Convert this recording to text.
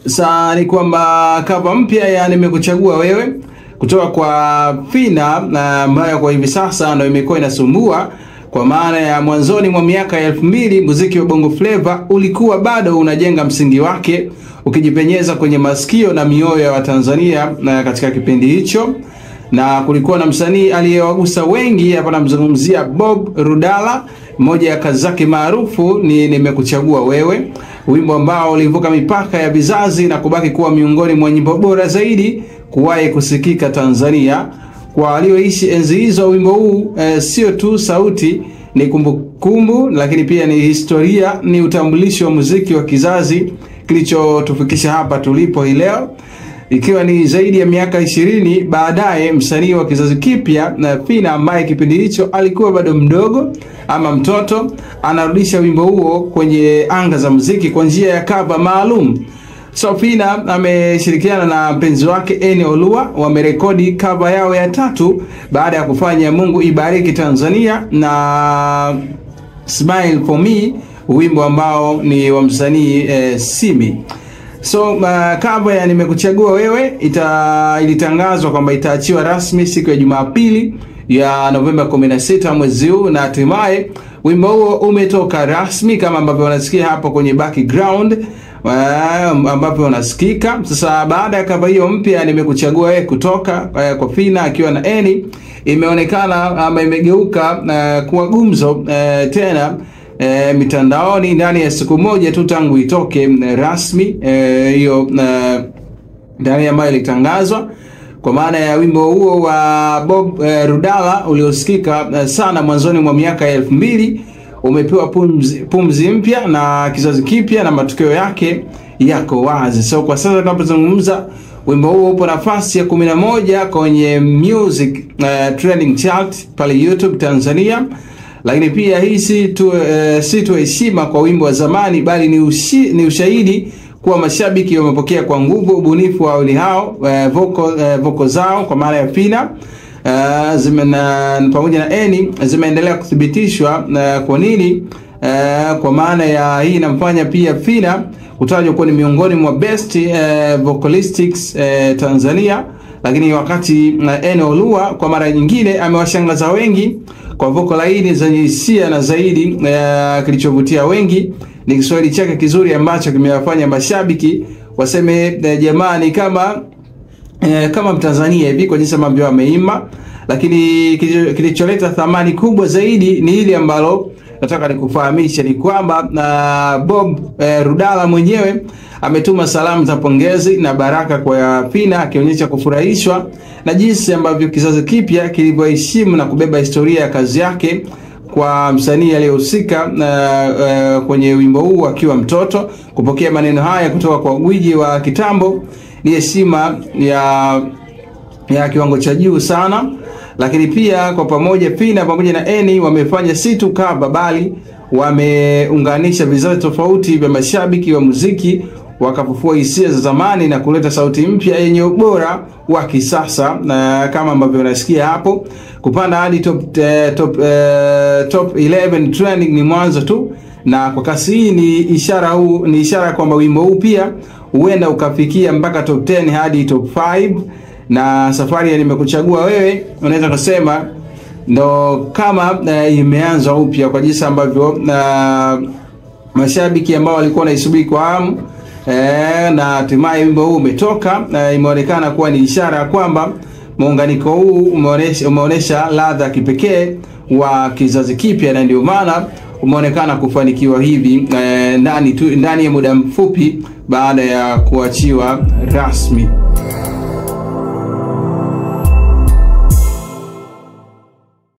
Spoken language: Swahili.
Sasa ni kwamba cover mpya ya nimekuchagua wewe kutoka kwa Phina ambayo kwa hivi sasa ndio imekuwa inasumbua, kwa maana ya mwanzoni mwa miaka ya 2000 muziki wa Bongo Flava ulikuwa bado unajenga msingi wake, ukijipenyeza kwenye masikio na mioyo ya Watanzania katika kipindi hicho. Na kulikuwa na msanii aliyewagusa wengi, hapa namzungumzia Bob Rudala. Moja ya kazi zake maarufu ni Nimekuchagua Wewe, wimbo ambao ulivuka mipaka ya vizazi na kubaki kuwa miongoni mwa nyimbo bora zaidi kuwahi kusikika Tanzania. Kwa walioishi enzi hizo, wimbo huu sio tu sauti, ni kumbukumbu, lakini pia ni historia, ni utambulisho wa muziki wa kizazi kilichotufikisha hapa tulipo hii leo. Ikiwa ni zaidi ya miaka 20 baadaye, msanii wa kizazi kipya na Phina ambaye kipindi hicho alikuwa bado mdogo ama mtoto, anarudisha wimbo huo kwenye anga za muziki kwa njia ya cover maalum. So Phina ameshirikiana na mpenzi wake Eni Olua, wamerekodi cover yao ya 3 baada ya kufanya Mungu Ibariki Tanzania na Smile For Me, wimbo ambao ni wa msanii Simi. So cover ya Nimekuchagua Wewe ilitangazwa kwamba itaachiwa rasmi siku ya Jumapili ya Novemba 16 mwezi huu, na hatimaye wimbo huo umetoka rasmi kama ambavyo unasikia hapo kwenye background ambapo unasikika. Sasa baada ya cover hiyo mpya Nimekuchagua Wewe kutoka kwa Phina akiwa na Eni, imeonekana ama imegeuka kuwa gumzo tena mitandaoni ndani ya siku moja tu tangu itoke rasmi hiyo ndani ambayo ilitangazwa, kwa maana ya wimbo huo wa Bob Rudala uliosikika sana mwanzoni mwa miaka ya 2000 umepewa pumzi mpya na kizazi kipya, na matokeo yake yako wazi. So kwa sasa tunapozungumza, wimbo huo upo nafasi ya 11 kwenye music trending chart pale YouTube Tanzania. Lakini pia hii si tu heshima kwa wimbo wa zamani, bali ni ushahidi kuwa mashabiki wamepokea kwa nguvu ubunifu wa wawili hao, vocal zao kwa maana ya Phina pamoja na Eni zimeendelea kuthibitishwa. Kwa nini? Kwa maana ya hii inamfanya pia Phina kutajwa kuwa ni miongoni mwa best vocalistics Tanzania. Lakini wakati Eni Olua kwa mara nyingine amewashangaza wengi kwa vocal laini zenye hisia, na zaidi kilichovutia wengi ni Kiswahili chake kizuri ambacho kimewafanya mashabiki waseme jamani kama Mtanzania hivi kwa jinsi ambavyo ameimba. Lakini kilicholeta thamani kubwa zaidi ni ile ambalo nataka nikufahamisha, ni kwamba Bob Rudala mwenyewe ametuma salamu za pongezi na baraka kwa Phina, akionyesha kufurahishwa na jinsi ambavyo kizazi kipya kilivyoheshimu na kubeba historia ya kazi yake kwa msanii aliyehusika kwenye wimbo huu akiwa mtoto. Kupokea maneno haya kutoka kwa gwiji wa kitambo ni heshima ya kiwango cha juu sana. Lakini pia kwa pamoja Phina pamoja na Eni wamefanya si tu cover, bali wameunganisha vizazi tofauti vya mashabiki wa muziki, wakafufua hisia za zamani na kuleta sauti mpya yenye ubora wa kisasa. Na kama ambavyo unasikia hapo, kupanda hadi top 11 trending ni mwanzo tu, na kwa kasi hii ni ishara kwamba wimbo huu pia huenda ukafikia mpaka top 10 hadi top 5. Na safari ya Nimekuchagua Wewe unaweza kusema ndo kama imeanza upya, kwa jinsi ambavyo mashabiki ambao walikuwa naisubiri kwa hamu na hatimaye wimbo huu umetoka. Imeonekana kuwa ni ishara kwamba muunganiko huu umeonesha ladha kipekee wa kizazi kipya, na ndio maana umeonekana kufanikiwa hivi ndani ya muda mfupi baada ya kuachiwa rasmi.